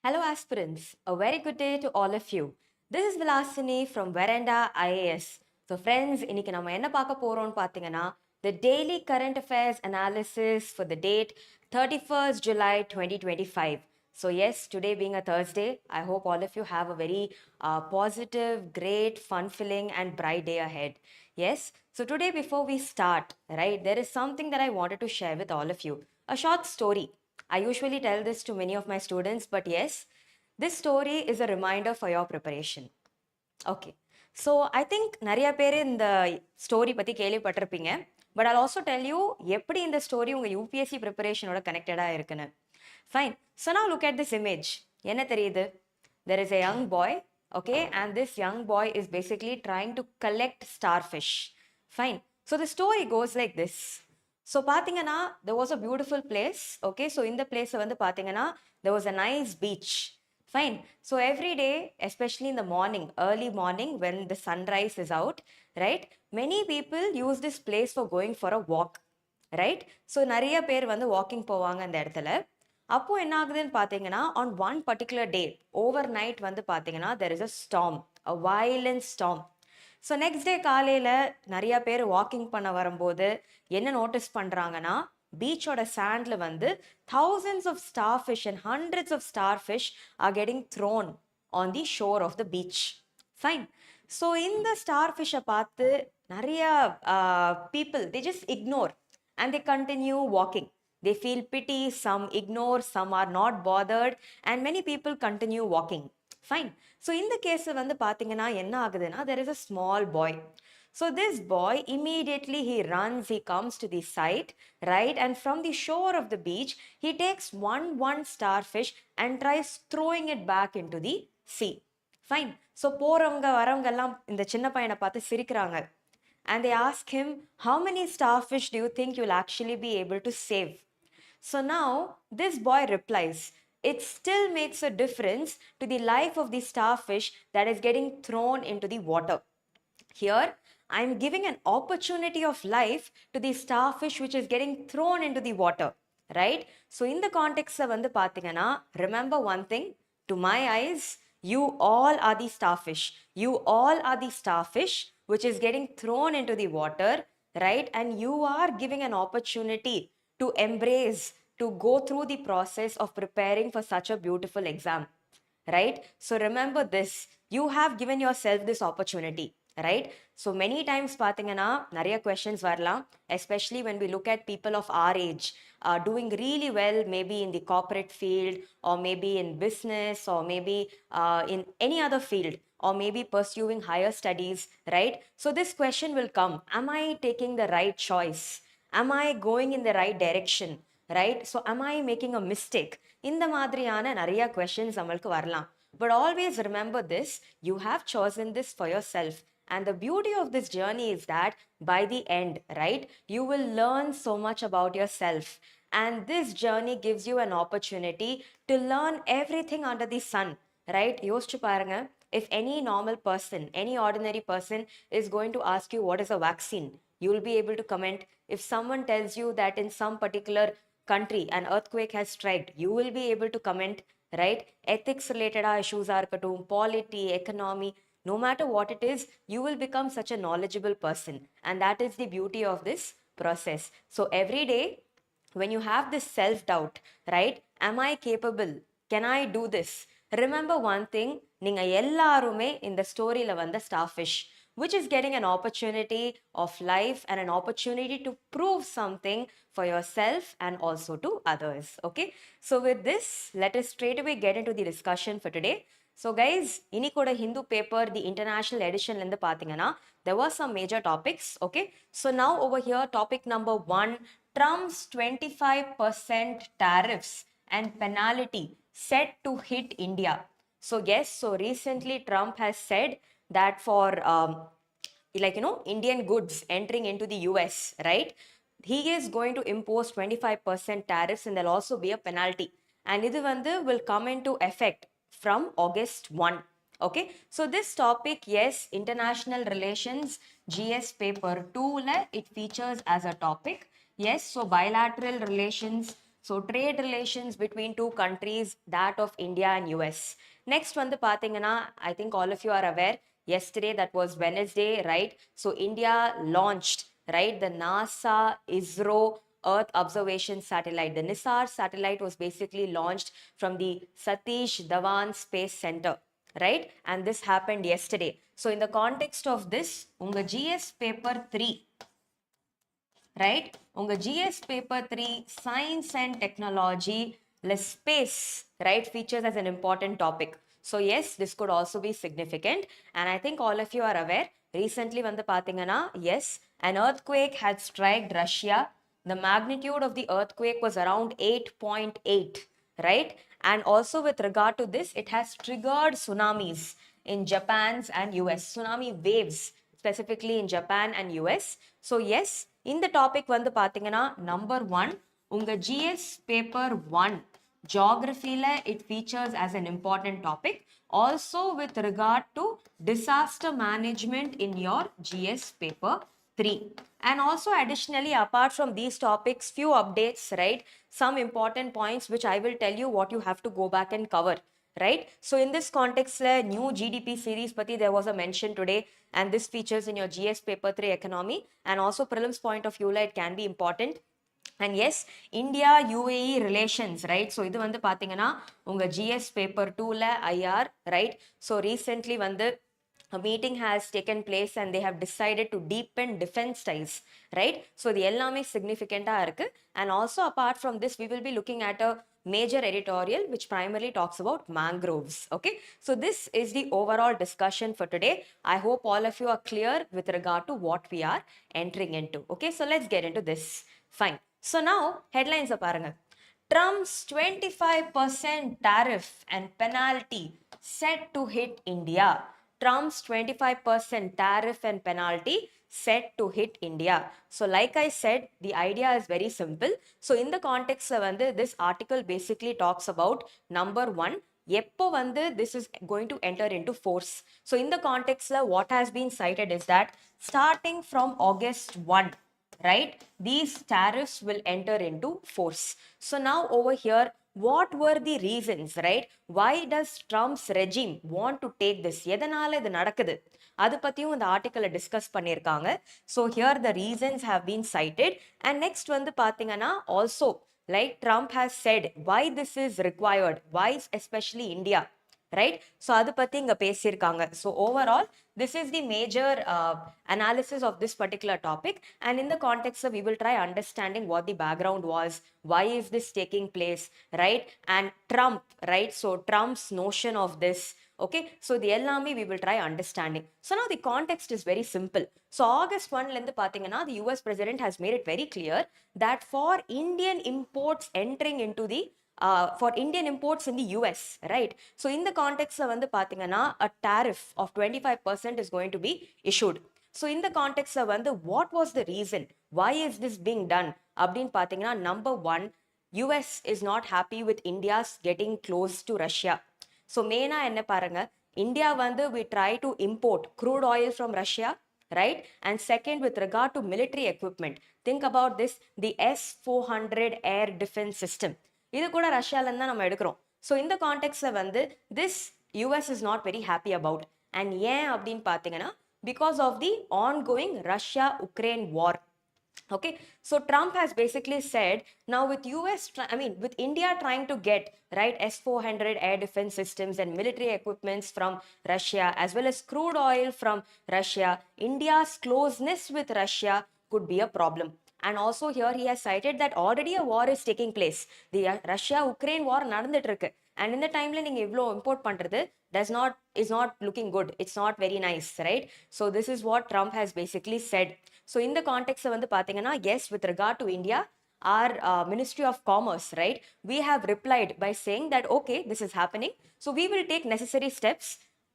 Hello aspirants, a very good day to all of you. This is Vilasini from Veranda IAS. So friends, இன்னைக்கு நம்ம என்ன பார்க்க போறோம்னு பார்த்தீங்கன்னா the daily current affairs analysis for the date 31st July 2025. So yes, today being a Thursday, I hope all of you have a very positive, great, fun-filling and bright day ahead. Yes, so today before we start, right, there is something that I wanted to share with all of you. A short story. I usually tell this to many of my students, but yes, this story is a reminder for your preparation. Okay. So I think நிறைய பேர் இந்த story பற்றி கேள்விப்பட்டிருப்பீங்க. But I'll also tell you எப்படி இந்த story உங்கள் UPSC ப்ரிப்பரேஷனோட கனெக்டடாக இருக்குன்னு. Fine. So now look at this image. என்ன தெரியுது? There is a young boy, okay, and this young boy is basically trying to collect starfish. Fine. So the story goes like this. So பார்த்தீங்கன்னா there was a beautiful place, okay, so இந்த பிளேஸை வந்து பார்த்தீங்கன்னா there was a nice beach. Fine. So every day, especially in the morning, early morning when the sunrise is out, right, many people use this place for going for a walk, right? So நிறைய பேர் வந்து walking போவாங்க அந்த இடத்துல. அப்போ என்ன ஆகுதுன்னு பார்த்தீங்கன்னா on one particular day, overnight வந்து பார்த்தீங்கன்னா there is a storm, a violent storm. So next day காலையில் நிறையா பேர் வாக்கிங் பண்ண வரும்போது என்ன நோட்டீஸ் பண்ணுறாங்கன்னா பீச்சோட சாண்டில் வந்து thousands of starfish and hundreds of starfish are getting thrown on the shore of the beach. Fine. So இந்த ஸ்டார்ஃபிஷ்ஷை பார்த்து நிறைய people, they just ignore and they continue walking. They feel pity, some ignore, some are not bothered, and many people continue walking. Fine. So in the case வந்து பார்த்தீங்கன்னா என்ன ஆகுதுன்னா there is a small boy. So this boy immediately he runs, he comes to the site, right, and from the shore of the beach he takes one starfish and tries throwing it back into the sea. Fine. So போறவங்க வரவங்க எல்லாம் இந்த சின்ன பையனை பார்த்து சிரிக்கிறாங்க. And they ask him, how many starfish do you think you'll actually be able to save? So now this boy replies, it still makes a difference to the life of the starfish that is getting thrown into the water. Here, I'm giving an opportunity of life to the starfish which is getting thrown into the water, right? So in the context வந்து பார்த்தீங்கன்னா, remember one thing, to my eyes, you all are the starfish. You all are the starfish which is getting thrown into the water, right? And you are giving an opportunity to embrace, to go through the process of preparing for such a beautiful exam, right? So remember this, you have given yourself this opportunity, right? So many times பார்த்தீங்கன்னா நிறைய questions வரலாம், especially when we look at people of our age doing really well, maybe in the corporate field or maybe in business or maybe in any other field or maybe pursuing higher studies, right? So this question will come, am I taking the right choice? Am I going in the right direction? Right? So am I making a mistake? இந்த மாதிரியான நிறைய questions நம்மளுக்கு வரலாம். But always remember this, you have chosen this for yourself. And the beauty of this journey is that by the end, right, you will learn so much about yourself. And this journey gives you an opportunity to learn everything under the sun, right? யோசிச்சு பாருங்க, if any normal person, any ordinary person is going to ask you what is a vaccine, you will be able to comment. If someone tells you that in some particular country an earthquake has struck, you will be able to comment, right? Ethics related issues are இருக்கட்டும், polity, economy, no matter what it is, you will become such a knowledgeable person, and that is the beauty of this process. So every day when you have this self doubt, right, am I capable, can I do this, remember one thing, நீங்க எல்லாருமே இந்த ஸ்டோரியில வந்த starfish which is getting an opportunity of life and an opportunity to prove something for yourself and also to others. Okay, so with this, let us straight away get into the discussion for today. So guys, இன்னைக்கோட Hindu paper, the international edition இருந்து பார்த்தீங்கன்னா there were some major topics. Okay, so now over here, topic number 1, Trump's 25% tariffs and penalty set to hit India. So yes, so recently Trump has said that for Indian goods entering into the US, right, he is going to impose 25% tariffs and there'll also be a penalty, and இது வந்து will come into effect from August 1. Okay, so this topic, yes, international relations GS paper 2 it features as a topic. Yes, so bilateral relations, So trade relations between two countries, that of India and US. Next வந்து பாத்தீங்கன்னா, I think all of you are aware, yesterday, that was Wednesday, right? So India launched, right, the NASA ISRO Earth Observation Satellite. The NISAR satellite was basically launched from the Satish Dhawan Space Center, right? And this happened yesterday. So in the context of this, unga GS paper 3, right? Unga GS paper 3, science and technology, less space, right, features as an important topic. So yes, this could also be significant. And I think all of you are aware, recently vandu pathingana, yes, an earthquake had struck Russia. The magnitude of the earthquake was around 8.8, right? And also with regard to this, it has triggered tsunamis in Japan's and US, tsunami waves specifically in Japan and US. So yes, in the topic வந்து பாத்தீங்கன்னா, number 1, உங்க GS paper 1 geography la it features as an important topic. Also with regard to disaster management in your GS paper 3. And also additionally, apart from these topics, few updates, right? Some important points which I will tell you what you have to go back and cover, right? So in this context, new GDP series pati there was a mention today, and this features in your GS paper 3 economy, and also prelims point of view it can be important. And yes, India UAE relations, right? So இது வந்து பாத்தீங்கன்னா உங்க GS paper 2 ல IR, right? So recently வந்து a meeting has taken place and they have decided to deepen defense ties, right? So the ellame significant irukku. And also apart from this, we will be looking at a major editorial which primarily talks about mangroves. Okay, so this is the overall discussion for today. I hope all of you are clear with regard to what we are entering into. Okay, so let's get into this. Fine. So now headlines are paranga. Trump's 25% tariff and penalty set to hit India. Trump's 25% tariff and penalty set to hit India. So like I said, the idea is very simple. So in the context of this article basically talks about number 1, எப்போ வந்து this is going to enter into force. So in the context what has been cited is that starting from August 1, right, these tariffs will enter into force. So now over here, what were the reasons, right? Why does Trump's regime want to take this? எதனால இது நடக்குது? அது பத்தியும் இந்த ஆர்டிக்கலை discuss பண்ணியிருக்காங்க. So here the reasons have been cited. And next வந்து பாத்தீங்கன்னா also, like Trump has said why this is required, why especially India, right? So adu patti inga pesirukanga. So overall, this is the major analysis of this particular topic, and in the context we will try understanding what the background was, why is this taking place, right? And Trump, right? So Trump's notion of this. Okay, so the ellame we will try understanding. So now the context is very simple. So August 1 la irundhu pathina, the US president has made it very clear that for Indian imports entering into the for Indian imports in the US, right? So in the context வந்து பாத்தீங்கன்னா a tariff of 25% is going to be issued. So in the context வந்து what was the reason? Why is this being done? அப்படின்னு பாத்தீங்கன்னா number 1, US is not happy with India's getting close to Russia. So மெயினா என்ன பாருங்க, India வந்து we try to import crude oil from Russia, right? And second, with regard to military equipment, think about this, the S-400 air defense system. இது கூட ரஷ்யால இருந்து நம்ம எடுக்கிறோம். So இந்த கான்டெக்ட்ல வந்து this US is not very happy about. And ஏன் அப்படின்னு பார்த்தீங்கன்னா because of the ongoing Russia-Ukraine war. Okay, so Trump has basically said now with with India trying to get, right, S-400 air defense systems and military equipments from Russia as well as crude oil from Russia, India's closeness with Russia could be a problem. And also here he has cited that already a war is taking place. The Russia-Ukraine war நடந்துட்டு இருக்கு. And in the timeல நீங்க இவ்ளோ import பண்றது is not looking good. It's not very nice, right? So this is what Trump has basically said. So in the context வந்து பாத்தீங்கன்னா, yes, with regard to India, our Ministry of Commerce, right, we have replied by saying that okay, this is happening, so we will take necessary steps.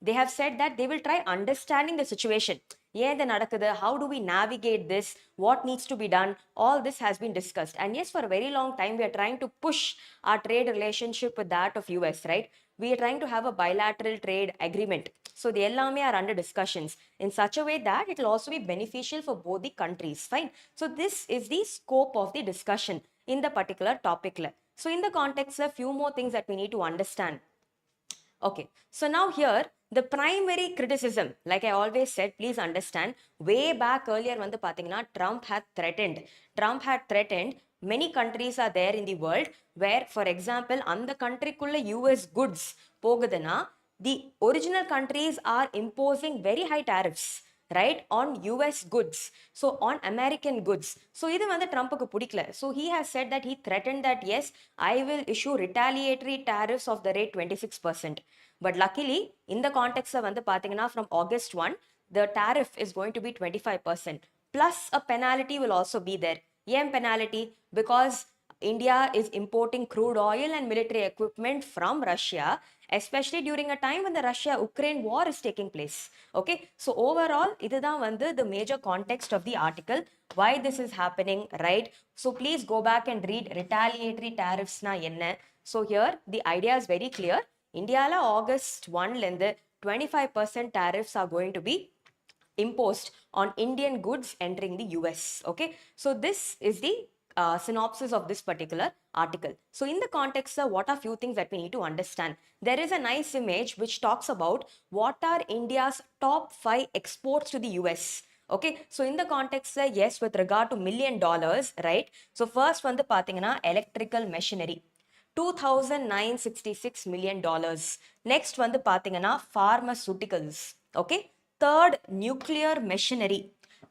They have said that they will try understanding the situation. ஏன் இது நடக்குது, how do we navigate this, what needs to be done, all this has been discussed. And yes, for a very long time we are trying to push our trade relationship with that of US, right? We are trying to have a bilateral trade agreement. So the ellame are under discussions in such a way that it will also be beneficial for both the countries. Fine. So this is the scope of the discussion. in the particular topic. So in the context, a few more things that we need to understand. Okay, so now here the primary criticism, like I always said, please understand, way back earlier when the pathina Trump had threatened many countries are there in the world where, for example, on the country kulla US goods pogudana, the original countries are imposing very high tariffs, right, on US goods, so on American goods. So idu vanda Trump ku pudikla, so he has said that he threatened that yes, I will issue retaliatory tariffs of the rate 26%. But luckily in the context of vanda pathina, from August 1 the tariff is going to be 25% plus a penalty will also be there. Penalty? Because India is importing crude oil and military equipment from Russia, especially during a time when the Russia-Ukraine war is taking place. Okay, so overall, idhaan vandu the major context of the article, why this is happening, right? So please go back and read retaliatory tariffs na enna. So here the idea is very clear. India la August 1 lende 25% tariffs are going to be imposed on Indian goods entering the US. Okay, so this is the synopsis of this particular article. So in the context, what are few things that we need to understand? There is a nice image which talks about what are India's top 5 exports to the US. Okay, so in the context, yes, with regard to $1 million, right? So first one the pathina electrical machinery, $2,966 million. Next one the pathina pharmaceuticals. Okay, third nuclear machinery.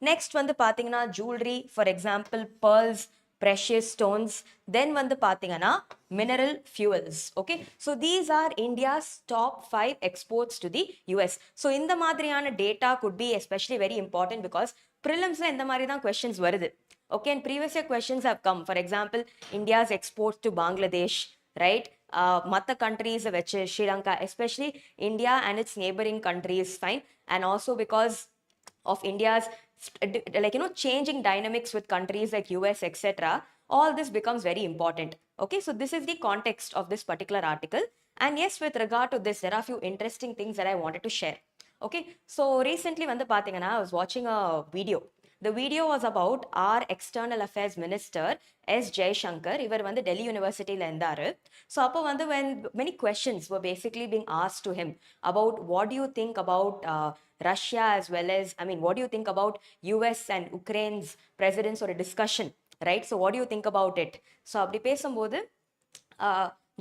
Next வந்து பாத்தீங்கன்னா jewelry, for example pearls, precious stones. Then வந்து பாத்தீங்கன்னா mineral fuels. Okay, so these are India's top 5 exports to the US. So இந்த மாதிரியான data could be especially very important because prelims இந்த மாதிரி தான் questions வருது. Okay, and previous year questions have come. For example, India's exports to Bangladesh, right? Matta countries veche Sri Lanka, especially India and its neighboring countries, fine. And also because of India's changing dynamics with countries like US, etc., all this becomes very important. Okay, so this is the context of this particular article. And yes, with regard to this, there are a few interesting things that I wanted to share. Okay, so recently when I was watching a video. The video was about our external affairs minister S Jaishankar. Ivar vandu Delhi University la endaru. So appo vandu when many questions were basically being asked to him about what do you think about Russia, as well as, I mean, what do you think about US and Ukraine's presidents, or a discussion, right? So what do you think about it? So apdi pesumbodhu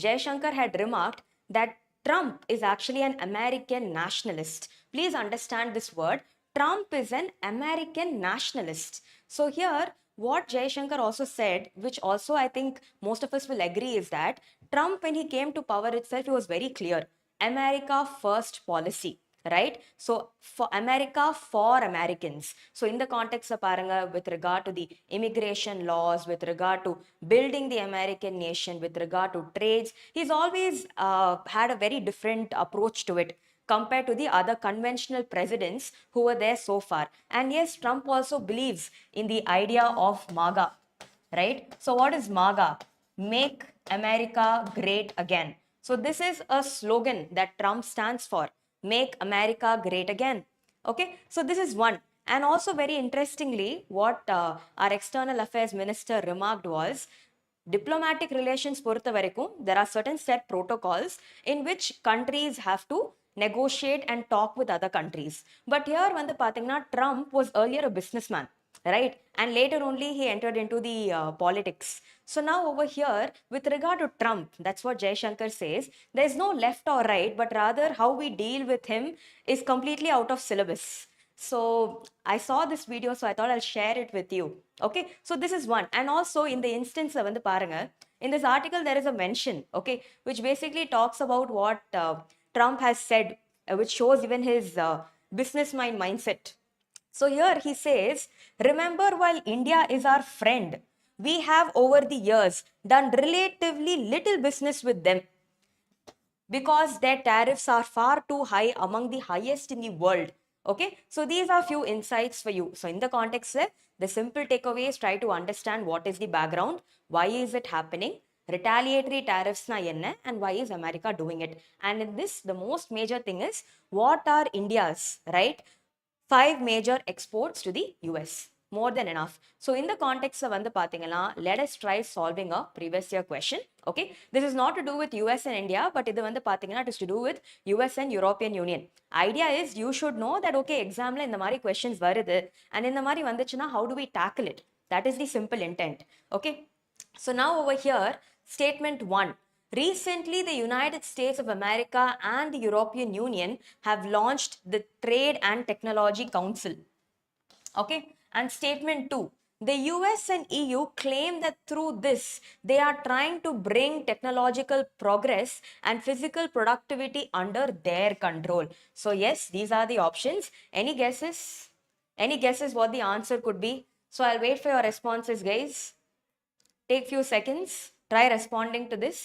Jaishankar had remarked that Trump is actually an American nationalist. Please understand this word. Trump is an American nationalist. So here, what Jaishankar also said, which also I think most of us will agree, is that Trump, when he came to power itself, he was very clear. America first policy, right? So for America, for Americans. So in the context of Paranga, with regard to the immigration laws, with regard to building the American nation, with regard to trades, he's always had a very different approach to it compared to the other conventional presidents who were there so far. And yes, Trump also believes in the idea of MAGA, right? So what is MAGA? Make America Great Again. So this is a slogan that Trump stands for. Make America Great Again. Okay, so this is one. And also very interestingly, what our external affairs minister remarked was, diplomatic relations பொறுத்த வரைக்கும் there are certain set protocols in which countries have to negotiate and talk with other countries. But here வந்து பாத்தீங்கன்னா Trump was earlier a businessman, right? And later only he entered into the politics. So now over here, with regard to Trump, that's what Jaishankar says, there's no left or right, but rather how we deal with him is completely out of syllabus. So I saw this video, so I thought I'll share it with you. Okay, so this is one. And also in the instance of the paranga, in this article there is a mention, okay, which basically talks about what Trump has said, which shows even his business mindset. So here he says, remember, while India is our friend, we have over the years done relatively little business with them because their tariffs are far too high, among the highest in the world. Okay, so these are few insights for you. So in the context, the simple takeaway is try to understand what is the background, why is it happening, retaliatory tariffs na enna, and why is America doing it. And in this, the most major thing is, what are India's, right, 5 major exports to the US. more than enough. So in the context of வந்து பாத்தீங்கன்னா, let us try solving a previous year question. Okay, this is not to do with US and India, but இது வந்து பாத்தீங்கன்னா it is to do with US and European Union. Idea is you should know that okay, examல இந்த மாதிரி questions வருது and இந்த மாதிரி வந்துச்சுன்னா how do we tackle it? That is the simple intent. Okay, so now over here, statement 1. Recently, the United States of America and the European Union have launched the Trade and Technology Council. Okay, and statement 2. The US and EU claim that through this, they are trying to bring technological progress and physical productivity under their control. So yes, these are the options. Any guesses? Any guesses what the answer could be? So I'll wait for your responses, guys. Take few seconds. Try responding to this.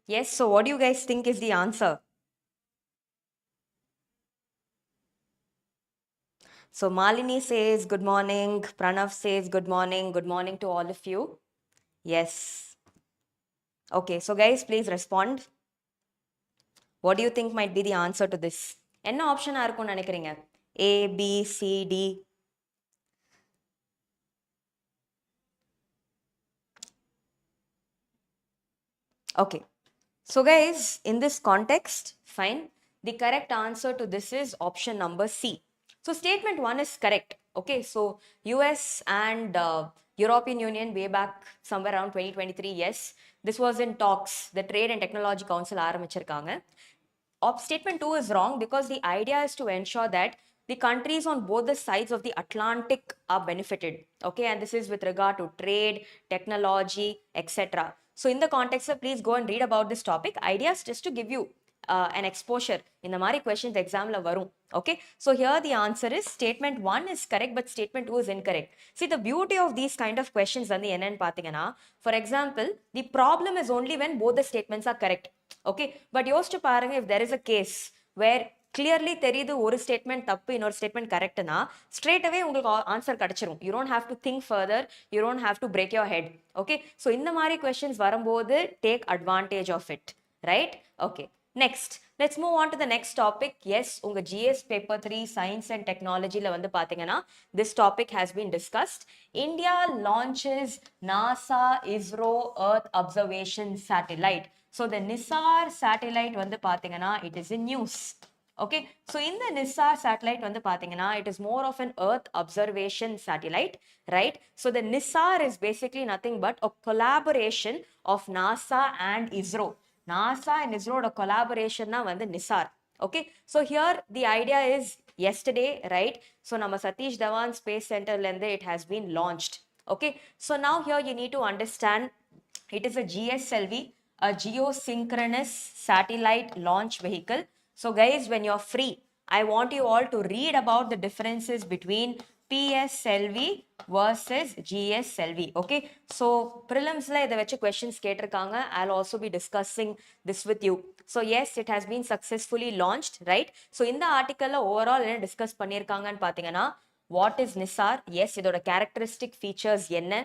Yes, so what do you guys think is the answer? So Malini says good morning, Pranav says good morning to all of you. Yes. Okay, so guys, please respond. What do you think might be the answer to this? என்ன ஆப்ஷனா இருக்கும்னு நினைக்கிறீங்க? A, B, C, D. Okay. So guys, in this context, fine. The correct answer to this is option number C. So statement 1 is correct. Okay, so US and European Union way back somewhere around 2023, yes, this was in talks. The Trade and Technology Council ஆரம்பிச்சிருக்காங்க. Statement 2 is wrong because the idea is to ensure that the countries on both the sides of the Atlantic are benefited. Okay, and this is with regard to trade, technology, etc. So in the context of, please go and read about this topic. Ideas just to give you an exposure. In the Mari questions exam la varum. Okay, so here the answer is statement 1 is correct, but statement 2 is incorrect. See, the beauty of these kind of questions வந்து என்னன்னு பாத்தீங்கன்னா, for example, the problem is only when both the statements are correct. Okay, but யோசிச்சு பாருங்க, if there is a case where clearly தெரியுது ஒரு statement தப்பு இன்னொரு statement கரெக்ட்னா straight அவே உங்களுக்கு ஆன்சர் கிடைச்சிரும். You don't have to think further, you don't have to break your head. Okay, so இந்த மாதிரி கொஸ்டின்ஸ் வரும்போது take advantage of it, right? Okay, next let's move on to the next topic. Yes, unga GS paper 3 science and technology la vandu pathina this topic has been discussed. India launches NASA ISRO Earth observation satellite. So the NISAR satellite vandu pathina it is in news. Okay, so in the NISAR satellite vandu pathina it is more of an Earth observation satellite, right? So the NISAR is basically nothing but a collaboration of NASA and ISRO. NASA and ISRO collaboration na vandu NISAR. Okay, so here the idea is yesterday, right? So nama Satish Dhawan Space Center lende it has been launched. Okay, so now here you need to understand it is a GSLV, a geosynchronous satellite launch vehicle. So guys, when you're free, I want you all to read about the differences between PSLV versus GSLV. Okay, so prelims la idha vechu questions ketirukanga. I'll also be discussing this with you. So yes, it has been successfully launched, right? So in the article la overall enna discuss pannirukanga nu pathina, what is NISAR? Yes, idoda characteristic features enna,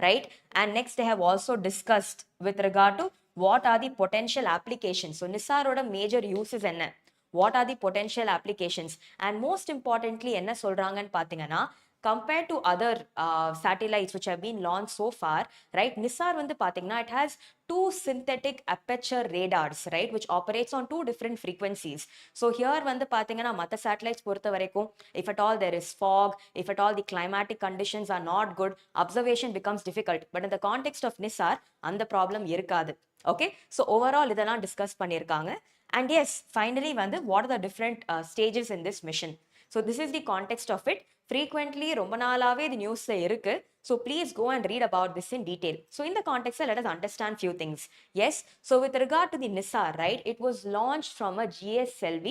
right? And next they have also discussed with regard to what are the potential applications. So NISAR oda major uses enna, what are the potential applications, and most importantly enna solranga nu pathina, compared to other satellites which have been launched so far, right? NISAR vandu pathina it has two synthetic aperture radars, right, which operates on two different frequencies. So here vandu pathina matha satellites portha varaikum, if at all there is fog, if at all the climatic conditions are not good, observation becomes difficult. But in the context of NISAR and the problem irukadu. Okay, so overall idella discuss pannirukanga. And yes, finally vandu what are the different stages in this mission. So this is the context of it. Frequently ரொம்ப நாளாவே the newsல இருக்கு. So please go and read about this in detail. So in the context, let us understand few things. Yes, so with regard to the NISAR, right, it was launched from a GSLV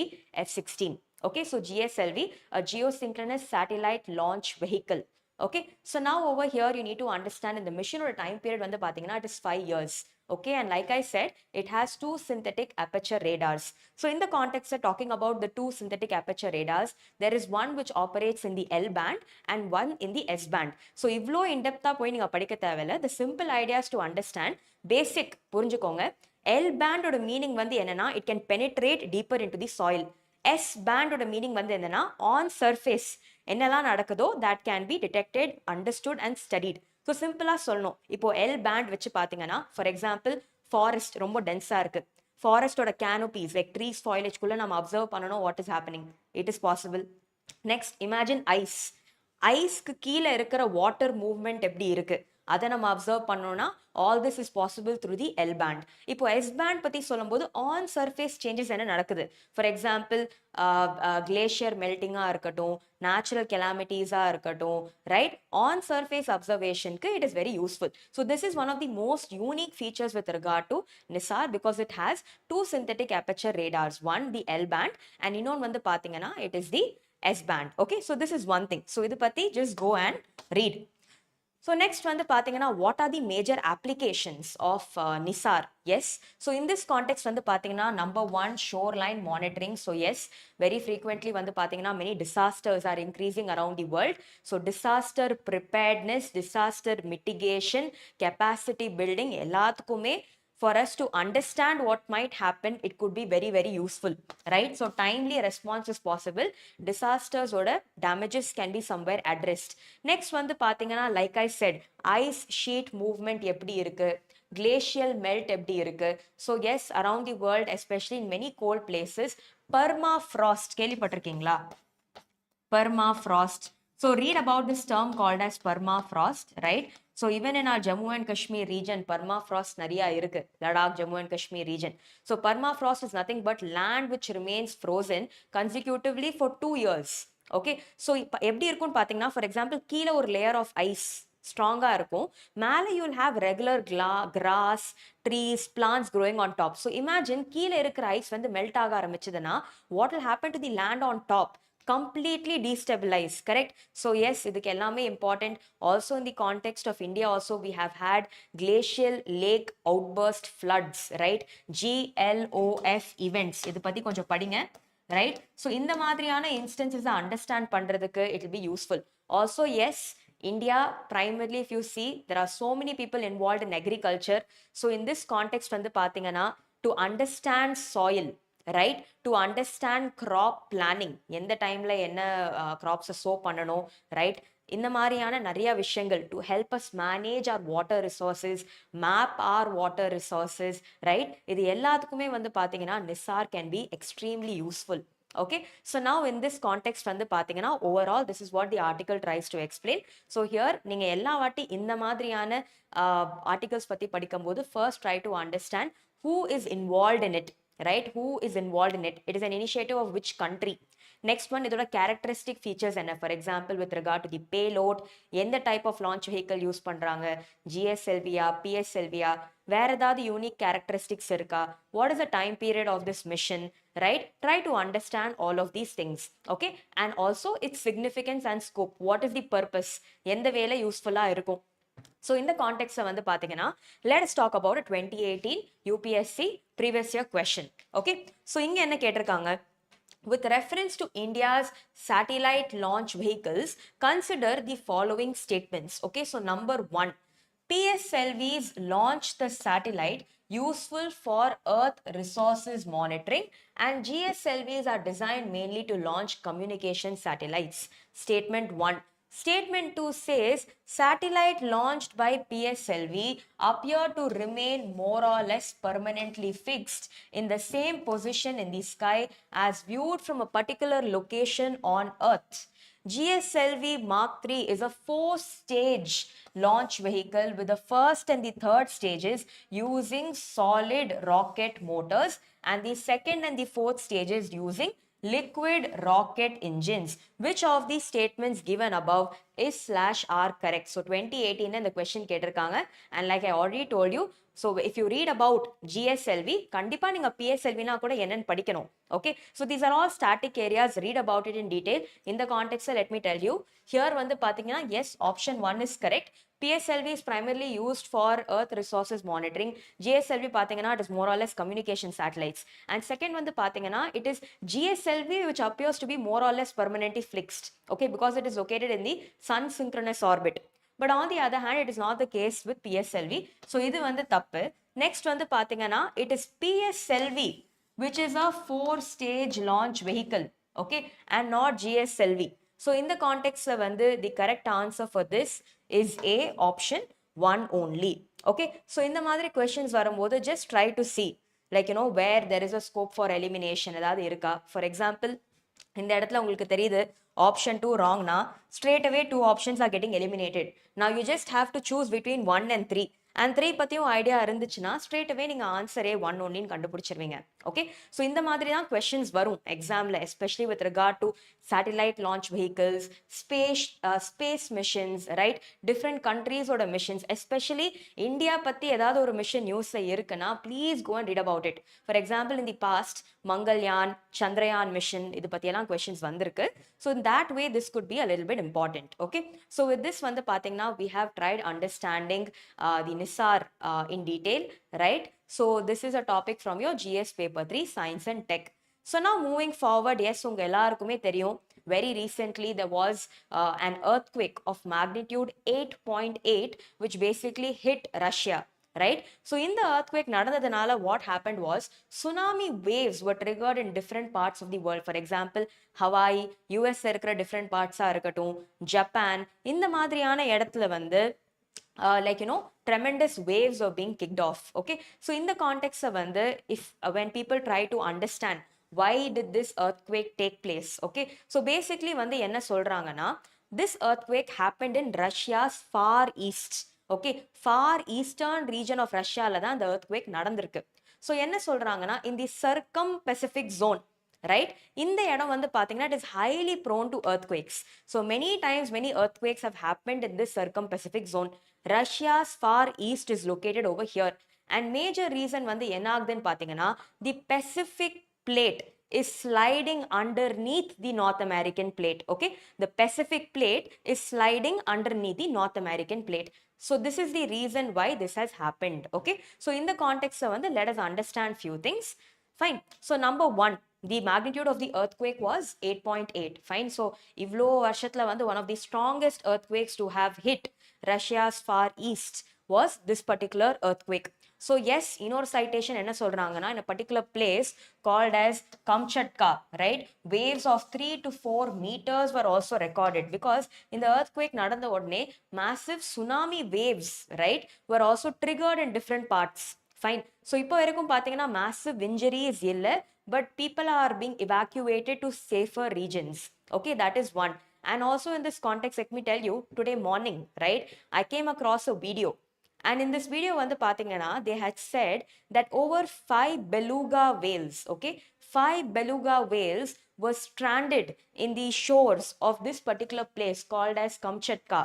F-16. Okay, so GSLV, a geosynchronous satellite launch vehicle. Okay, so now over here you need to understand in the mission or time period வந்து பாத்தீங்கன்னா it is 5 years. Okay, and like I said, it has two synthetic aperture radars. So in the context of talking about the two synthetic aperture radars, there is one which operates in the L band and one in the S band. So இவ்ளோ in-depth போய் நீங்க படிக்க தேவையில்ல. The simple ideas to understand, basic புரிஞ்சுக்கோங்க. L band ஓட meaning வந்து என்னன்னா, it can penetrate deeper into the soil. S band ஓட meaning வந்து என்னன்னா, on surface என்னெல்லாம் நடக்குதோ that can be detected, understood and studied. So சிம்பிளா சொல்லணும், இப்போ எல் பேண்ட் வச்சு பாத்தீங்கன்னா ஃபார் எக்ஸாம்பிள் ஃபாரஸ்ட் ரொம்ப டென்ஸா இருக்கு, ஃபாரஸ்டோட கேனோபீஸ் லைக் ட்ரீஸ் ஃபாயிலேஜ்குள்ள நம்ம அப்சர்வ் பண்ணணும் what is happening, it is possible. Next imagine ice, ஐஸ்க்கு கீழே இருக்கிற வாட்டர் மூவ்மெண்ட் எப்படி இருக்கு அதை நம்ம அப்சர்வ் பண்ணோம்னா all this is possible through the L pant. இப்போ எஸ் பேண்ட் பத்தி சொல்லும்போது ஆன் சர்ஃபேஸ் சேஞ்சஸ் என்ன நடக்குது, ஃபார் எக்ஸாம்பிள் கிளேஷியர் மெல்டிங்கா இருக்கட்டும், நேச்சுரல் கெலாமிட்டிஸா இருக்கட்டும், ரைட், ஆன் சர்ஃபேஸ் அப்சர்வேஷனுக்கு it is very useful. So this is one of the most unique features with regard to NISAR because it has two synthetic aperture radars, one the L band and இன்னொன்று வந்து பார்த்தீங்கன்னா it is the S band. Okay, so this is one thing. So idu patti just go and read. So next வந்து பாத்தீங்கன்னா what are the major applications of NISAR? Yes, so in this context வந்து பாத்தீங்கன்னா number one, shoreline monitoring. So yes, very frequently வந்து பாத்தீங்கன்னா many disasters are increasing around the world. So disaster preparedness, disaster mitigation, capacity building எல்லாத்துக்குமே for us to understand what might happen, it could be very, very useful, right? So timely response is possible. Disasters or damages can be somewhere addressed. Next வந்து பாத்தீங்கன்னா like I said, ice sheet movement எப்படி இருக்கு, glacial melt எப்படி இருக்கு. So yes, around the world, especially in many cold places, permafrost கேள்விப்பட்டிருக்கீங்களா? Permafrost. So read about this term called as permafrost, right? So even in our Jammu and Kashmir region, permafrost nariya irukku, Ladakh, Jammu and Kashmir region. So permafrost is nothing but land which remains frozen consecutively for 2 years. Okay, so எப்படி இருக்கும்னு பாத்தீங்கன்னா for example கீழே ஒரு layer of ice ஸ்ட்ராங்கா இருக்கும், மேலே you will have regular grass, trees, plants growing on top. So imagine கீழே இருக்கிற ஐஸ் வந்து மெல்ட் ஆக ஆரம்பிச்சதுன்னா what will happen to the land on top, completely destabilized, correct? So yes, idukku ellame important. Also in the context of India also we have had glacial lake outburst floods, right? GLOF events, idu patti konjam padinga, right? So இந்த மாதிரியான instances understand பண்றதுக்கு it will be useful. Also yes, India primarily if you see there are so many people involved in agriculture. So in this context வந்து பாத்தீங்கன்னா to understand soil, right, to understand crop planning, எந்த டைம்ல என்ன crops sow பண்ணணும், right, இந்த மாதிரியான நிறைய விஷயங்கள் to help us manage our water resources, map our water resources, right, இது எல்லாத்துக்குமே வந்து பாத்தீங்கன்னா NISAR can be extremely useful. Okay, so now in this context வந்து பாத்தீங்கன்னா overall this is what the article tries to explain. So here நீங்க எல்லா வாட்டி இந்த மாதிரியான articles பத்தி படிக்கும்போது first try to understand who is involved in it, right, who is involved in it, it is an initiative of which country. Next one, இதோட characteristic features என்ன, for example with regard to the payload, எந்த type of launch vehicle use பண்றாங்க, GSLV-யா PSLV-யா, வேற ஏதாவது unique characteristics இருக்கா, what is the time period of this mission, right? Try to understand all of these things. Okay, and also its significance and scope, what is the purpose, எந்த வேலை யூஸ்ஃபுல்லா இருக்கும். So in the context வந்து பாத்தீங்கன்னா let us talk about a 2018 UPSC previous year question. Okay, so இங்க என்ன கேட்டிருக்காங்க, with reference to India's satellite launch vehicles, consider the following statements. Okay, so number one, PSLVs launch the satellite useful for Earth resources monitoring and GSLVs are designed mainly to launch communication satellites. Statement 1. Statement 2 says satellite launched by PSLV appear to remain more or less permanently fixed in the same position in the sky as viewed from a particular location on Earth. GSLV Mark III is a 4-stage launch vehicle with the first and the third stages using solid rocket motors and the second and the fourth stages using liquid rocket engines. Which of these statements given above is / are correct? So 2018 the question கேட்டிருக்காங்க and like I already told you, So if you read about GSLV, கண்டிப்பா நீங்க PSLV na கூட என்னன்னு படிக்கணும். Okay, so these are all static areas. Read about it in detail. In the context, let me tell you. Here வந்து பாத்தீங்கன்னா, yes, option 1 is correct. PSLV is primarily used for Earth resources monitoring. GSLV பாத்தீங்கன்னா, it is more or less communication satellites. And second வந்து பாத்தீங்கன்னா, it is GSLV which appears to be more or less permanently fixed. Okay, because it is located in the sun synchronous orbit. But on the other hand, it is not the case with PSLV. So இது வந்து தப்பு. Next வந்து பாத்தீங்கன்னா, it is PSLV which is a 4-stage launch vehicle, okay, and not GSLV. So in the context வந்து the correct answer for this is A, option 1 only. Okay, so இந்த மாதிரி questions வரும்போது just try to see like you know where there is a scope for elimination ஏதாவது இருக்கா. For example, இந்த இடத்துல உங்களுக்கு தெரியுது option 2 wrong na, straight away 2 options are getting eliminated. Now you just have to choose between 1 and 3. And 3 பத்தியும் idea இருந்துச்சுன்னா straight away நீங்க ஆன்சரே 1 only கண்டுபிடிச்சிருவீங்க. Okay, so இந்த மாதிரி தான் questions வரும் எக்ஸாம்ல, especially with regard to satellite launch vehicles, space missions, right? Different countries ஓட missions, especially India பத்தி ஏதாவது ஒரு mission newsல இருக்குன்னா please go and read about it. For example, in the past, Mangalyaan, Chandrayaan mission, இது பத்தியெல்லாம் questions வந்திருக்கு. So in that way, this could be a little bit important. Okay, so with this வந்து பாத்தீங்கன்னா, we have tried understanding the NISAR in detail, right? So this is a topic from your GS paper 3, Science and Tech. So now moving forward, yes, உங்க எல்லாருக்குமே தெரியும், very recently there was an earthquake of magnitude 8.8 which basically hit Russia, right? So in the earthquake நடந்ததுனால what happened was tsunami waves were triggered in different parts of the world. For example, Hawaii, US இருக்கிற different parts இருக்கட்டும், Japan, இந்த மாதிரியான இடத்துல வந்து like you know tremendous waves are being kicked off. Okay, so in the context of if when people try to understand why did this earthquake take place, okay, so basically enna solranga, this earthquake happened in Russia's far east. Okay, far eastern region of Russia la dhaan the earthquake nadandirukku. So enna solranga, in the circum Pacific zone, right, இந்த இடம் வந்து பாத்தீங்கன்னா it is highly prone to earthquakes. So many times many earthquakes have happened in this circum-Pacific zone. Russia's far east is located over here. And major reason வந்து என்ன ஆகுதுன்னு பாத்தீங்கன்னா, the Pacific plate is sliding underneath the North American plate. Okay, the Pacific plate is sliding underneath the North American plate. So this is the reason why this has happened. Okay, so in the context of let us understand few things. Fine, so number 1, the magnitude of the earthquake was 8.8. Fine, so ivlo varshathla one of the strongest earthquakes to have hit Russia's far east was this particular earthquake. So yes, inor citation enna solranga na, in a particular place called as Kamchatka, right, waves of 3 to 4 meters were also recorded because in the earthquake nadanda odne massive tsunami waves, right, were also triggered in different parts. Fine, so இப்போ வரைக்கும் பாத்தீங்கன்னா massive injuries இல்ல, but people are being evacuated to safer regions. Okay, that is one. And also in this context, let me tell you, today morning, right, I came across a video. And in this video வந்து பாத்தீங்கன்னா they had said that over 5 beluga whales, okay, 5 beluga whales were stranded in the shores of this particular place called as Kamchatka.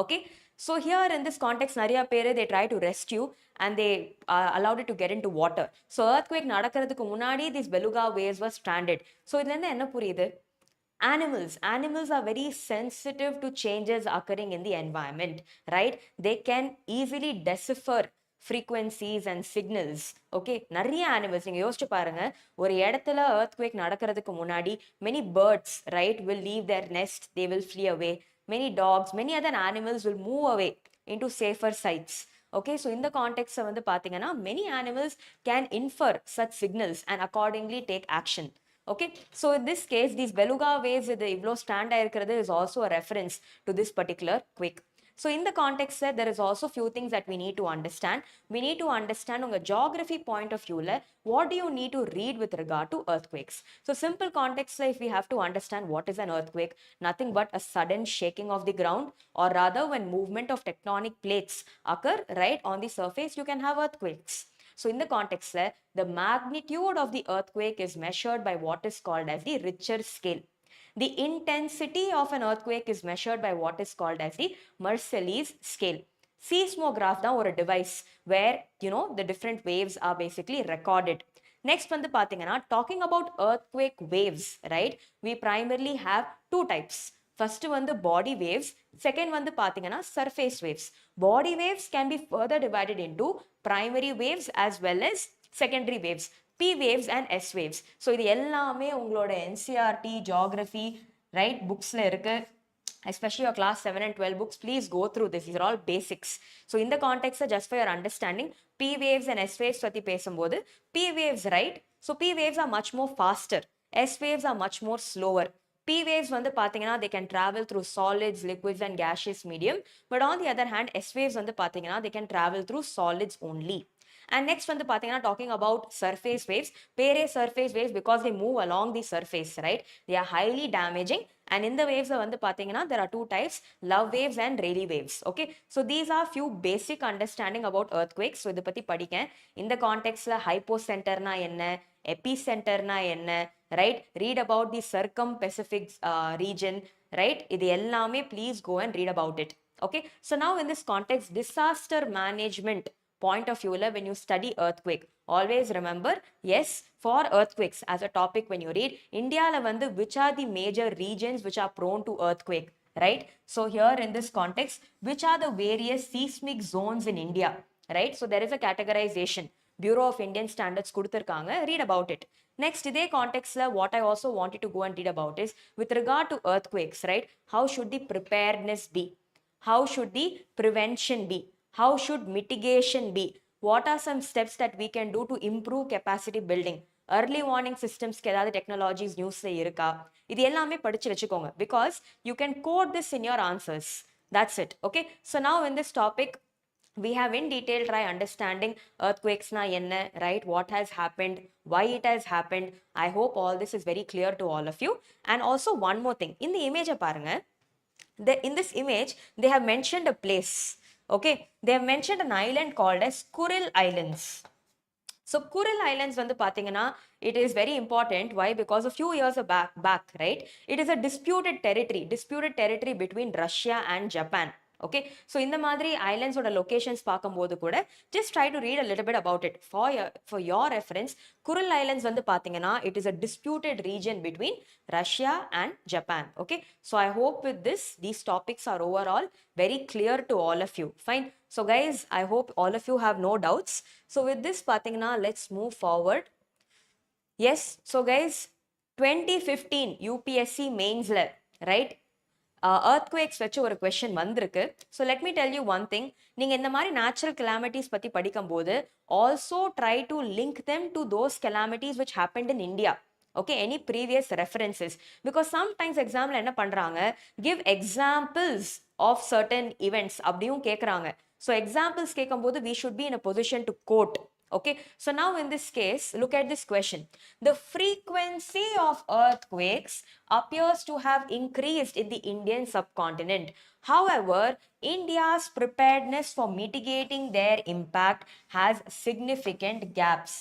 Okay, so here in this context nariya pere they try to rescue and they allowed it to get into water. So earthquake nadakradhukku munadi these beluga whales were stranded. So idla enna enna puriyudhu, animals are very sensitive to changes occurring in the environment, right? They can easily decipher frequencies and signals. Okay, நிறைய animals நீங்க யோசிச்சு பாருங்க, ஒரு இடத்துல earthquake நடக்கிறதுக்கு முன்னாடி many birds, right, will leave their nest, they will flee away. Many dogs, many other animals will move away into safer sites. Okay, so in the context வந்து பாத்தீங்கன்னா many animals can infer such signals and accordingly take action. Okay, so in this case these beluga whales with the ivlo stand ஆயிருக்கிறது is also a reference to this particular quake. So in the context there is also few things that we need to understand. We need to understand on a geography point of view, what do you need to read with regard to earthquakes? So simple context, if we have to understand what is an earthquake, nothing but a sudden shaking of the ground, or rather when movement of tectonic plates occur right on the surface, you can have earthquakes. So in the context the magnitude of the earthquake is measured by what is called as the Richter scale. The intensity of an earthquake is measured by what is called as the Mercalli's scale. seismograph தான் ஒரு device where the different waves are basically recorded. Next வந்து பாத்தீங்கன்னா talking about earthquake waves, right? We primarily have two types. First வந்து body waves, second வந்து பாத்தீங்கன்னா surface waves. Body waves can be further divided into primary waves as well as secondary waves, P waves and S waves. So இது எல்லாமே உங்களோட NCERT geography, right, booksல இருக்கு. Especially your class 7 and 12 books, please go through this. These are all basics. So in the context, just for your understanding, P waves and S waves பத்தி பேசும்போது P waves, right? So P waves are much more faster. S waves are much more slower. P waves வந்து பாத்தீங்கன்னா they can travel through solids, liquids and gaseous medium. But on the other hand, S waves வந்து பாத்தீங்கன்னா they can travel through solids only. And next வந்து பாத்தீங்கன்னா talking about surface waves, பேரே surface waves because they move along the surface, right? They are highly damaging. And in the waves வந்து பாத்தீங்கன்னா there are two types, love waves and Rayleigh waves. Okay, so these are few basic understanding about earthquakes. So இதை பத்தி படிக்க இந்த கான்டெக்ட்ல ஹைப்போசென்டர்னா என்ன, எபிசென்டர்னா என்ன, right? Read about the circum-Pacific region, right? இது எல்லாமே please go and read about it. Okay, so now in this context, disaster management point of view, when you study earthquake, always remember, yes, for earthquakes as a topic when you read, India la which are the major regions which are prone to earthquake, right? So here in this context, which are the various seismic zones in India, right? So there is a categorization. Bureau of Indian Standards kuduthirukanga, read about it. Next, இதே contextல what I also wanted to go and read about is with regard to earthquakes, right? How should the preparedness be? How should the prevention be? How should mitigation be? What are some steps that we can do to improve capacity building? Early warning systems க்கு ஏதாவது technologies newsல இருக்கா? இது எல்லாமே படிச்சு வச்சுக்கோங்க because you can code this in your answers. That's it. Okay, so now in this topic we have in detail try understanding earthquakes na enna, right? What has happened, why it has happened. I hope all this is very clear to all of you. And also one more thing, in the image parunga, in this image they have mentioned a place. Okay, they have mentioned an island called as Kuril Islands. So Kuril Islands வந்து பாத்தீங்கன்னா it is very important. Why? Because a few years back, right, it is a disputed territory between Russia and Japan. Okay, so இந்த மாதிரி islands ஓட locations பார்க்கும்போது கூட just try to read a little bit about it for your reference. Kuril Islands வந்து பாத்தீங்கன்னா it is a disputed region between Russia and Japan. Okay, so I hope with this these topics are overall very clear to all of you. Fine. So guys, I hope all of you have no doubts. So with this pathina, let's move forward. Yes, so guys, 2015 UPSC mains la, right? Earthquakes வச்சு ஒரு question வந்திருக்கு. So let me tell you one thing. நீங்க இந்த மாதிரி natural calamities பத்தி படிக்கும்போது also try to link them to those calamities which happened in India. Okay, any previous references, because sometimes examல என்ன பண்றாங்க, give examples of certain events அப்படியும் கேக்குறாங்க. So examples கேட்கும்போது we should be in a position to quote. Okay, so now in this case, look at this question. The frequency of earthquakes appears to have increased in the Indian subcontinent. However, India's preparedness for mitigating their impact has significant gaps.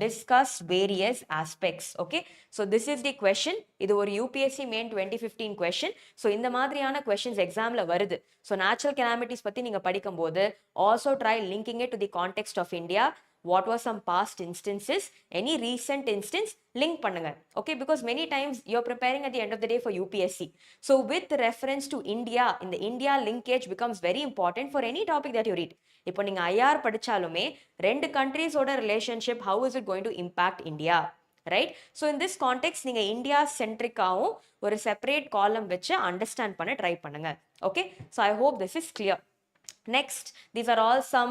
Discuss various aspects. Okay, so this is the question. இது ஒரு UPSC main 2015 question. So இந்த மாதிரியான questions examல வருது. So natural calamities பத்தி நீங்க படிக்கும்போது also try linking it to the context of India. What were some past instances, any recent instance, link பண்ணுங்க. Okay, because many times you're preparing at the end of the day for UPSC. So with reference to India, in the India linkage becomes very important for any topic that you read. இப்போ நீங்க IR படிச்சாலுமே ரெண்டு countries ஓட relationship, how is it going to impact India, right? So in this context நீங்க India centric-ஆவும் ஒரு separate column வச்சு understand பண்ண try பண்ணுங்க. Okay, so I hope this is clear. Next, these are all some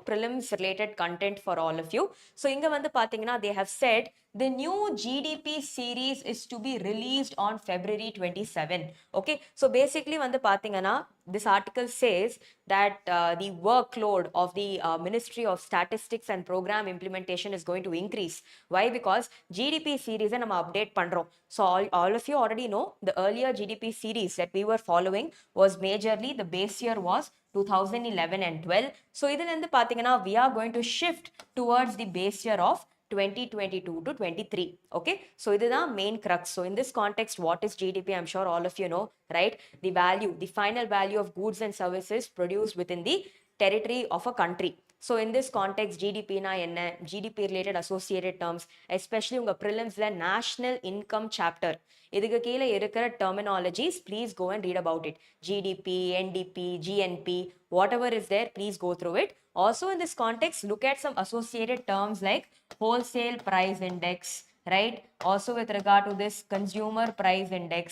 prelims related content for all of you. So inga vandu pathina they have said the new GDP series is to be released on February 27. Okay, so basically vandu pathina this article says that the workload of the Ministry of Statistics and Program Implementation is going to increase. Why? Because GDP series nama update pandrom. So all of you already know the earlier GDP series that we were following was majorly the base year was 2011 and 12. So idhilende pathina we are going to shift towards the base year of 2022 to 23. Okay, so this is the main crux. So in this context, what is GDP? I'm sure all of you know, right? The value, the final value of goods and services produced within the territory of a country. So in this context, GDP na enna, GDP related associated terms, especially unga prelims la national income chapter. இதுக்கு கீழே இருக்கிற terminologies, please go and read about it. GDP, NDP, GNP, whatever is there, please go through it. Also in this context, look at some associated terms like wholesale price index, right? Also with regard to this consumer price index,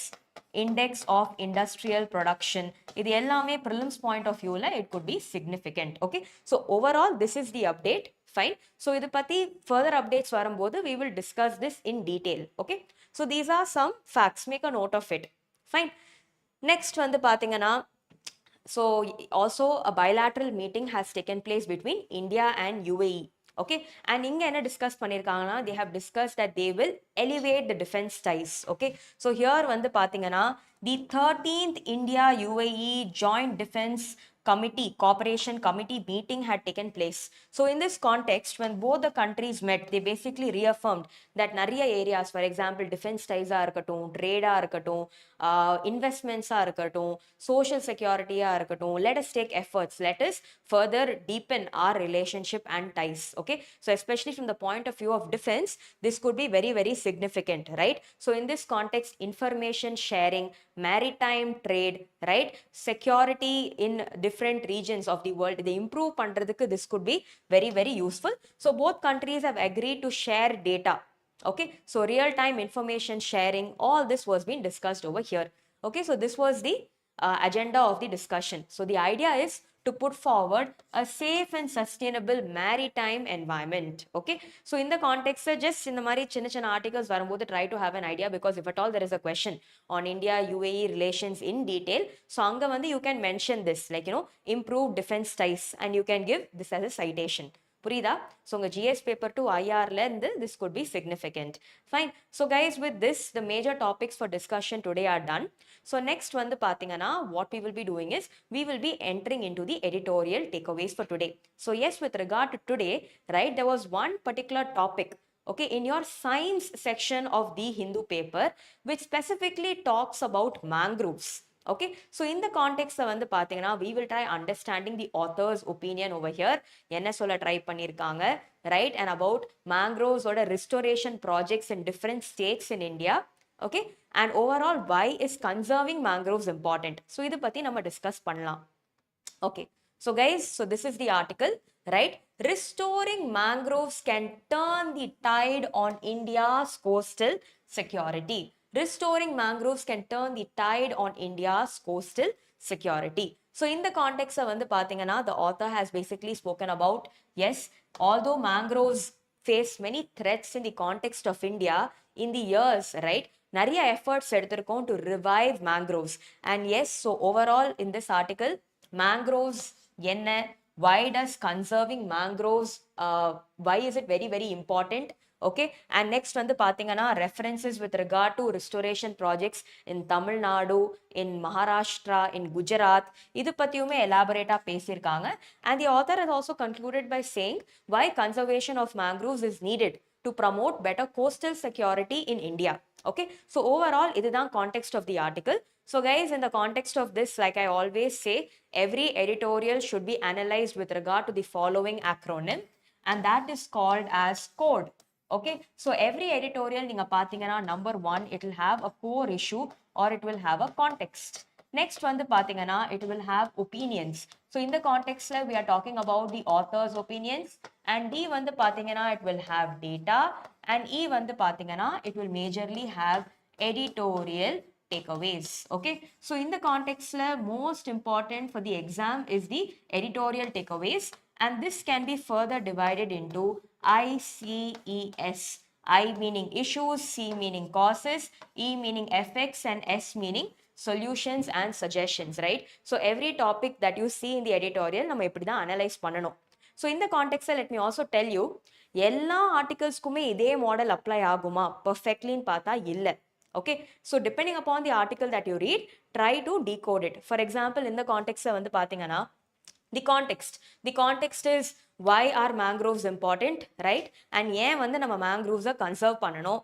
index of industrial production. இது எல்லாமே prelims point of view it could be significant. Okay, so overall this is the update. Fine. So இது பத்தி further updates வரும்போது we will discuss this in detail. Okay, so these are some facts, make a note of it. Fine. Next வந்து பாத்தீங்கன்னா, so also a bilateral meeting has taken place between India and UAE. Okay, and inga enna discuss pannirukanga, they have discussed that they will elevate the defense ties. Okay, so here vandu pathingana, the 13th India UAE joint defense committee cooperation committee meeting had taken place. So in this context, when both the countries met, they basically reaffirmed that nariya areas, for example defense ties ah irukattum, trade ah irukattum, investments ah irukattum, social security ah irukattum, let us take efforts, let us further deepen our relationship and ties. Okay, so especially from the point of view of defense, this could be very very significant, right? So in this context, information sharing, maritime trade, right, security in different regions of the world, they improve pandradhukku this could be very very useful. So both countries have agreed to share data. Okay, so real time information sharing, all this was being discussed over here. Okay, so this was the agenda of the discussion. So the idea is to put forward a safe and sustainable maritime environment. Okay, so in the context just in the mari chinna chinna articles varumbodhu try to have an idea, because if at all there is a question on India UAE relations in detail, so anga vandu you can mention this, like improve defense ties, and you can give this as a citation. புரியுதா? So உங்க GS paper to IR ல இருந்து this could be significant. Fine. So guys, with this the major topics for discussion today are done. So next வந்து பாத்தீங்கன்னா, what we will be doing is we will be entering into the editorial takeaways for today. So yes, with regard to today, right, there was one particular topic, okay, in your science section of the Hindu paper, which specifically talks about mangroves. Okay, so in the context வந்து பாத்தீங்கன்னா, we will try understanding the author's opinion over here, என்ன சொல்ல try பண்ணிருக்காங்க, right, and about mangroves oda restoration projects in different states in India. Okay, and overall why is conserving mangroves important, so idu பத்தி நம்ம discuss பண்ணலாம். Okay, so guys, so this is the article, right? Restoring mangroves can turn the tide on India's coastal security. Restoring mangroves can turn the tide on India's coastal security. So in the context வந்து பாத்தீங்கன்னா, the author has basically spoken about, yes, although mangroves face many threats in the context of India in the years, right, நிறைய efforts எடுத்திருக்கோம் to revive mangroves. And yes, so overall in this article, mangroves என்ன, why does conserving mangroves, why is it very very important? Okay, and next வந்து பாத்தீங்கன்னா, references with regard to restoration projects in Tamil Nadu, in Maharashtra, in Gujarat, இது பத்தியுமே elaborate பேசியிருக்காங்க. And the author has also concluded by saying why conservation of mangroves is needed to promote better coastal security in India. Okay, so overall இதுதான் context of the article. So guys, in the context of this, like I always say, every editorial should be analyzed with regard to the following acronym, and that is called as CODE. Okay, so every editorial நீங்க பாத்தீங்கன்னா, number 1, it will have a core issue or it will have a context. Next வந்து பாத்தீங்கன்னா, it will have opinions. So in the context we are talking about the author's opinions, and D வந்து பாத்தீங்கன்னா, it will have data, and E வந்து பாத்தீங்கன்னா, it will majorly have editorial takeaways. Okay, so in the context most important for the exam is the editorial takeaways, and this can be further divided into ICES. I meaning issues, C meaning causes, E meaning effects, and S meaning solutions and suggestions, right? So every topic that you see in the editorial நம்ம இப்படி தான் analyze பண்ணணும். So in the context let me also tell you, எல்லா ஆர்டிகல்ஸ்க்குமே இதே model apply ஆகுமா perfectly பார்த்தா இல்ல. Okay, so depending upon the article that you read, try to decode it. For example, in the context வந்து பாத்தீங்கன்னா, the context is why are mangroves important, right? And ஏன் வந்து நம்ம mangroves-அ conserve பண்ணணும்,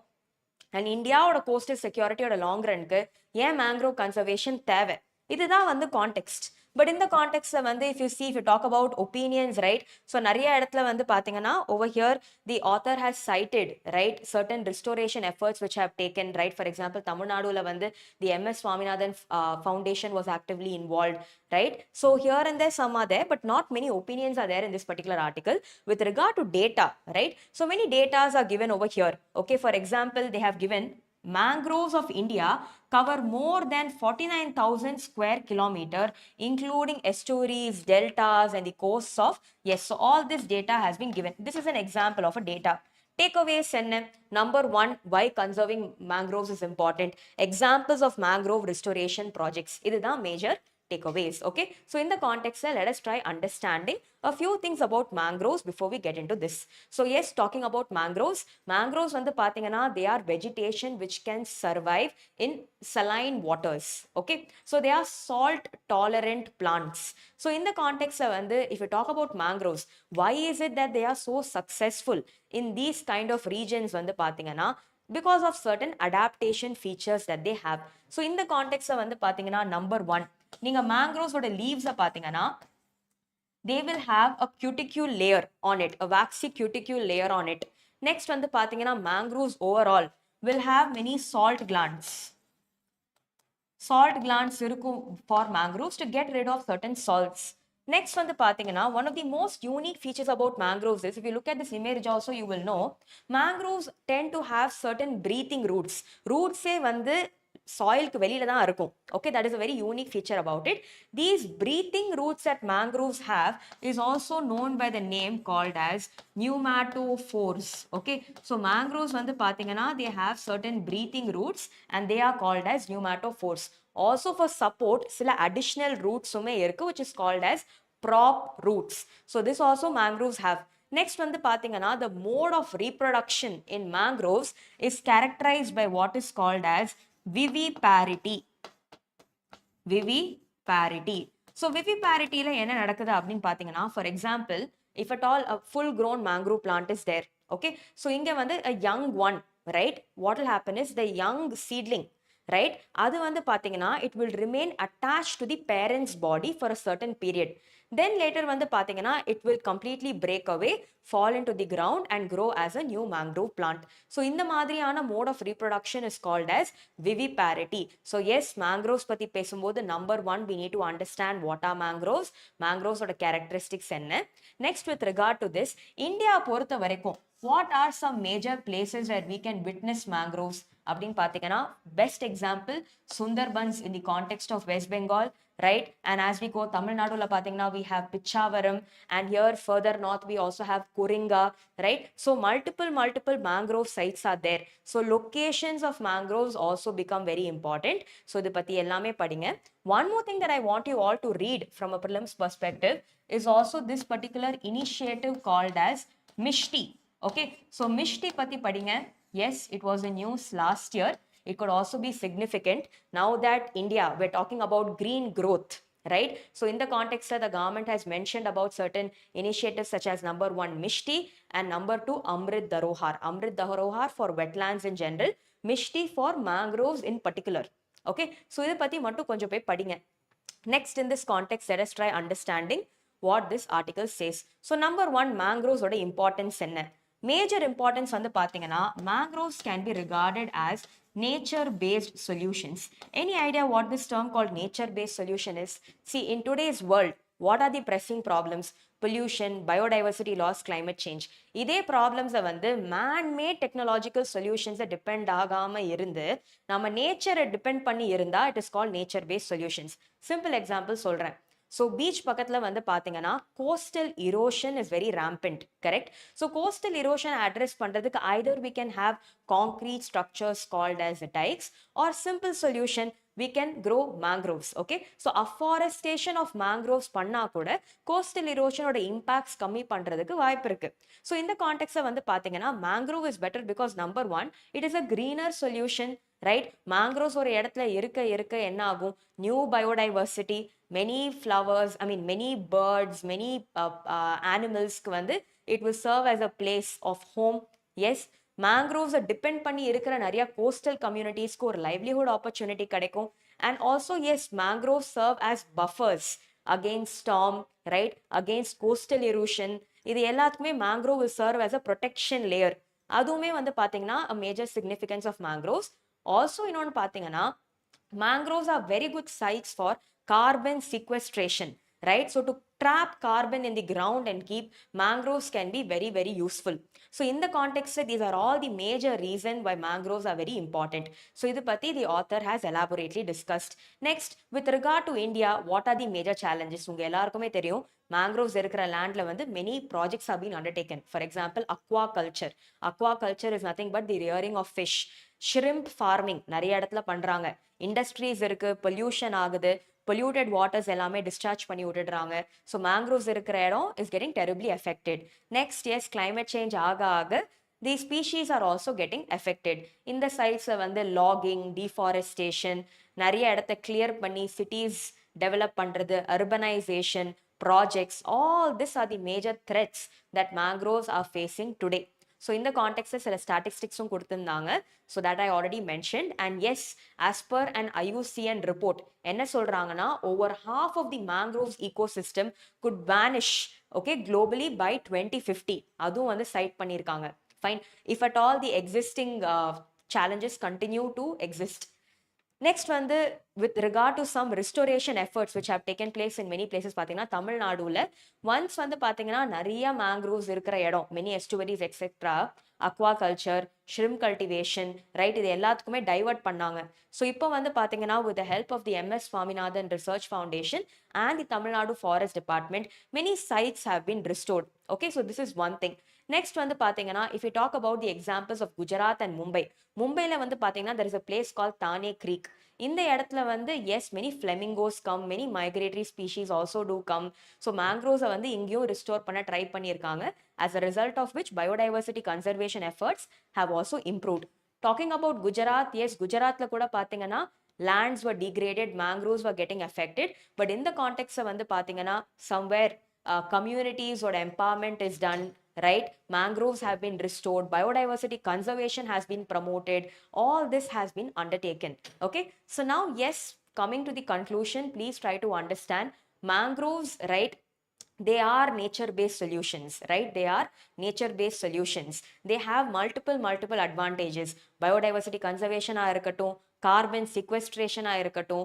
and இந்தியாவோட கோஸ்டல் செக்யூரிட்டியோட லாங் ரனுக்கு ஏன் mangrove conservation தேவை, இதுதான் வந்து கான்டெக்ஸ்ட். பட் இந்த கான்டெக்ட்ல வந்து if you talk about opinions, right? So நிறைய இடத்துல வந்து பாத்தீங்கன்னா over here the author has cited, right, certain restoration efforts which have taken, right? For example, தமிழ்நாடுல வந்து the MS Swaminathan Foundation was actively involved, right? So here and there some are there, but not many opinions are there in this particular article with regard to data, right? So many datas are given over here. Okay, for example, they have given mangroves of India cover more than 49,000 square kilometer, including estuaries, deltas, and the coasts of, yes, so all this data has been given. This is an example of a data. Takeaways என்ன? Number one, why conserving mangroves is important. Examples of mangrove restoration projects. இதுதான் major takeaways. Okay, so in the context, let us try understanding a few things about mangroves before we get into this. So yes, talking about mangroves வந்து பாத்தீங்கன்னா they are vegetation which can survive in saline waters. Okay, so they are salt tolerant plants. So in the context வந்து if you talk about mangroves, why is it that they are so successful in these kind of regions வந்து பாத்தீங்கன்னா because of certain adaptation features that they have. So in the context வந்து பாத்தீங்கன்னா number one, நீங்க mangroves ஓட leaves பாத்தீங்கன்னா they will have a cuticle layer on it, a waxy cuticle layer on it. Next வந்து பாத்தீங்கன்னா mangroves overall will have many salt glands. Salt glands இருக்கும் for mangroves to get rid of certain salts. Next வந்து பாத்தீங்கன்னா one of the most unique features about mangroves is, if you look at this image also you will know, mangroves tend to have certain breathing roots. Roots வந்து சாயிலுக்கு வெளியில தான் இருக்கும். Okay, that is a very unique feature about it. These breathing roots that mangroves have is also known by the name called as pneumatophores. Okay, so mangroves வந்து பாத்தீங்கன்னா they have certain breathing roots and they are called as pneumatophores. Also for support சில additional roots இருக்கு which is called as prop roots. So this also mangroves have. Next வந்து பாத்தீங்கன்னா the mode of reproduction in mangroves is characterized by what is called as viviparity. Viviparity. So viviparity-ல என்ன நடக்குது அப்படின்னு பாத்தீங்கன்னா, for example, if at all a full grown mangrove plant is there, okay, so இங்க வந்து a young one, right, what will happen is the young seedling, right, அது வந்து பாத்தீங்கன்னா it will remain attached to the parent's body for a certain period. Then later வந்து பாத்தீங்கன்னா it will completely break away, fall into the ground and grow as a new mangrove plant. So இந்த மாதிரியான mode of reproduction is called as viviparity. So yes, mangroves பத்தி பேசும்போது number one we need to understand what are mangroves, mangroves ஓட characteristics என்ன. Next, with regard to this, India பொறுத்த வரைக்கும் what are some major places where we can witness mangroves அப்படின்னு பாத்தீங்கன்னா, best example Sundarbans in the context of West Bengal, right? And as we go Tamil Nadu la pathina we have Pichavaram, and here further north we also have Kuringa, right? So multiple mangrove sites are there. So locations of mangroves also become very important. So idu patti ellame padinga. One more thing that I want you all to read from a prelims perspective is also this particular initiative called as Mishti. Okay, so Mishti patti padinga. Yes, it was in news last year. It could also be significant now that India, we're talking about green growth, right? So in the context that the government has mentioned about certain initiatives such as number one, Mishti, and number two, Amrit Dharohar. Amrit Dharohar for wetlands in general, Mishti for mangroves in particular. Okay, so idu patti mattum konjam poi padinga. Next, in this context, let us try understanding what this article says. So number one, mangroves oda importance enna. Major importance வந்து பாத்தீங்கன்னா, mangroves can be regarded as nature-based solutions. Any idea what this term called nature-based solution is? See, in today's world, what are the pressing problems? Pollution, biodiversity loss, climate change. இதே problems வந்து man-made technological solutions depend ஆகாம இருந்து, நம்ம nature depend பண்ணி இருந்தா, it is called nature-based solutions. Simple example சொல்றேன். So beach பக்கத்துல வந்து பாத்தீங்கன்னா coastal erosion is very rampant, correct? So coastal erosion address பண்றதுக்கு either we can have concrete structures called as dikes, or simple solution we can grow mangroves. Okay, so afforestation of mangroves பண்ணா கூட coastal erosion ஓட impacts கம்மி பண்றதுக்கு வாய்ப்பு இருக்கு. So இந்த context வந்து பாத்தீங்கன்னா mangrove is better because number one, it is a greener solution, right? Mangroves ஒரு இடத்துல இருக்க என்ன ஆகும்? New biodiversity, many flowers, I mean many birds, many animals வந்து it will serve as a place of home. Yes, mangroves depend பண்ணி இருக்கிற நிறைய coastal communitiesக்கு ஒரு livelihood opportunity கிடைக்கும். And also yes, mangroves serve as buffers against storm, right? Against coastal erosion. இது எல்லாத்துக்குமே mangrove will serve as a protection layer. அதுவுமே வந்து பாத்தீங்கன்னா a major significance of mangroves. Also இன்னொன்னு பாத்தீங்கன்னா mangroves are very good sites for carbon sequestration, right? So to trap carbon in the ground and keep, mangroves can be very, very useful. So in the context, these are all the major reasons why mangroves are very important. So idu patti the author has elaborately discussed. Next, with regard to India, what are the major challenges? Unga ellarkume theriyum, mangroves இருக்கிற landல வந்து many projects have been undertaken. For example, aquaculture. Aquaculture is nothing but the rearing of fish. Shrimp farming நிறைய இடத்துல பண்றாங்க. Industries இருக்கு, pollution ஆகுது, polluted waters எல்லாமே discharge பண்ணி விட்டுடுறாங்க. So mangroves இருக்கிற இடம் is getting terribly affected. Next, yes, climate change ஆக these species are also getting affected. இந்த sites வந்து logging, deforestation, நிறைய இடத்த clear பண்ணி cities develop பண்றது, urbanization, projects, all this are the major threats that mangroves are facing today. So in the context சில statisticsம் கொடுத்திருந்தாங்க. So that I already mentioned. And yes, as per an IUCN report, என்ன சொல்றாங்கன்னா over half of the mangroves ecosystem could vanish, okay, globally by 2050. அதுவும் வந்து cite பண்ணியிருக்காங்க. Fine. If at all the existing challenges continue to exist. Next வந்து with regard to some restoration efforts which have taken place in many places பார்த்தீங்கன்னா தமிழ்நாடுல once வந்து பார்த்தீங்கன்னா நிறைய mangroves இருக்கிற இடம், many estuaries etc, aquaculture, shrimp cultivation, right, இது எல்லாத்துக்குமே divert பண்ணாங்க. So இப்போ வந்து பார்த்தீங்கன்னா with the help of the MS Swaminathan Research Foundation and the Tamil Nadu Forest Department, many sites have been restored. Okay, so this is one thing. Next வந்து பார்த்தீங்கன்னா if you talk about the examples of Gujarat and Mumbai, மும்பைல வந்து பார்த்தீங்கன்னா there is a place called Thane Creek. இந்த இடத்துல வந்து yes, many flamingos come, many migratory species also do come. So mangroves வந்து இங்கேயும் restore பண்ண ட்ரை பண்ணியிருக்காங்க. As a result of which biodiversity conservation efforts have also improved. Talking about Gujarat, yes, Gujaratல கூட பார்த்தீங்கன்னா lands were degraded, mangroves were getting affected. But in the context வந்து பார்த்தீங்கன்னா somewhere communities or empowerment is done, right? Mangroves have been restored, biodiversity conservation has been promoted, all this has been undertaken. Okay, so now yes, coming to the conclusion, please try to understand mangroves, right? They are nature based solutions, right? They are nature based solutions. They have multiple advantages. Biodiversity conservation ah irukattum, carbon sequestration ah irukattum,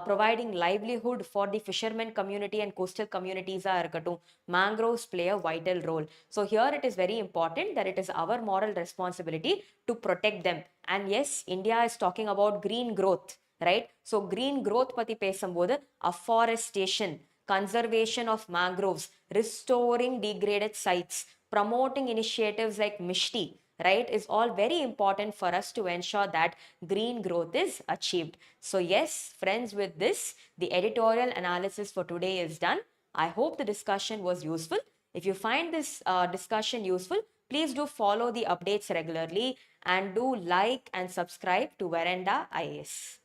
providing livelihood for the fishermen community and coastal communities ah irukattum, mangroves play a vital role. So here it is very important that it is our moral responsibility to protect them. And yes, India is talking about green growth, right? So green growth pati pesumbodhu afforestation, conservation of mangroves, restoring degraded sites, promoting initiatives like Mishti, right, is all very important for us to ensure that green growth is achieved. So yes, friends, with this, the editorial analysis for today is done. I hope the discussion was useful. If you find this discussion useful, please do follow the updates regularly and do like and subscribe to Veranda IAS.